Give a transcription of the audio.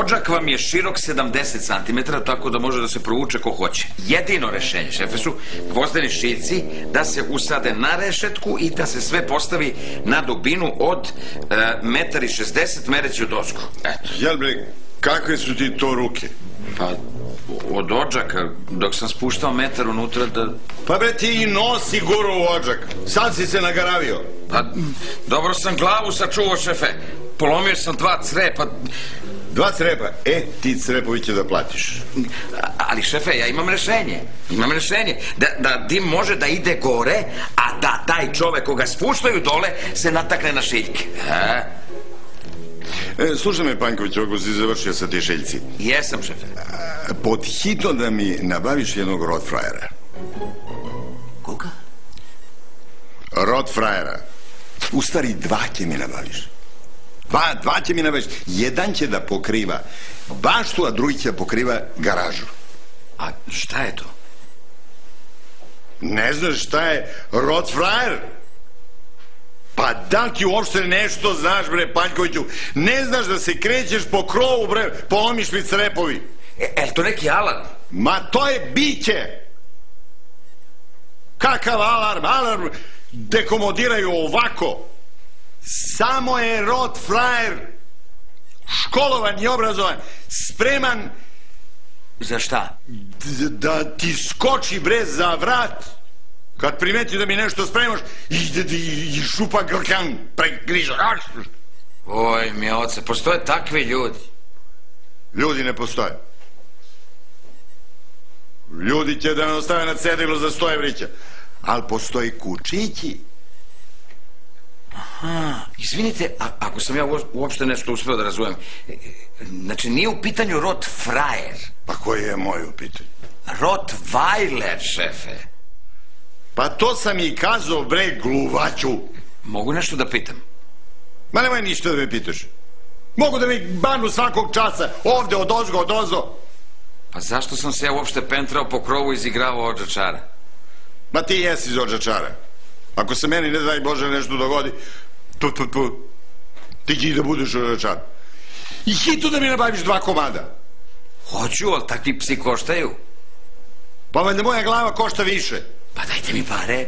odžak vam je širok 70 cm, tako da može da se provuče ko hoće. Jedino rešenje, šefe, su gvozdeni šiljci da se usade na rešetku i da se sve postavi na dubinu od 1,60 m mereći od ozgo. Eto. Jel bre, kakve su ti to ruke? Pa, od odžaka, dok sam spuštao metar unutra da... Pa bre, ti i nosi guru u odžak. Sad si se nagaravio. Pa, dobro sam glavu sačuvao, šefe. Polomio sam 2 crepa. 2 crepa? Ti crepovi će da platiš. Ali, šefe, ja imam rešenje. Imam rešenje. Da dim može da ide gore, a da taj čovek koga spuštaju dole se natakne na šiljke. Slušaj me, Panković, ako si završio sa ti šiljci. Jesam, šefe. Pod hitno da mi nabaviš jednog Rottweilera. Koga? Rottweilera. U stvari 2 će mi nabaviš. 2 će mi nabaviš. Jedan će da pokriva baštu, a drugi će da pokriva garažu. A šta je to? Ne znaš šta je Rottweiler? Pa da li ti uopšte nešto znaš, bre, Panjkoviću? Ne znaš da se krećeš po krovu, bre, polomiš mi crepovi. Je to neki alarm? Ma to je biće. Kakav alarm? Alarm dekomodiraju ovako. Samo je Rottweiler školovan i obrazovan, spreman... Za šta? Da ti skoči, bre, za vrat. Kad primeti da mi nešto spremaš i šupa grkan pregriža. Oj, mi oce, postoje takvi ljudi. Ljudi ne postoje. Ljudi će da me ostave na cedilu za 100 evrića. Ali postoji kučići. Aha, izvinite, ako sam ja uopšte nešto uspeo da razumem. Znači, nije u pitanju Rottweiler. Pa koji je moj u pitanju? Rottweiler, šefe. Pa to sam i kazao, bre, gluvaću. Mogu nešto da pitam? Ma nemoj ništa da me pitaš. Mogu da mi banu svakog časa, ovde, odozgo. Pa zašto sam se ja uopšte pentrao po krovu i izigravao odžačara? Ma ti jesi iz odžačara. Ako se meni, ne daj Bože, nešto dogodi, ti će da budeš odžačar. I hitno da mi nabaviš 2 komada. Hoću, ali takvi psi koštaju. Pa valjda moja glava košta više. Pa dajte mi pare.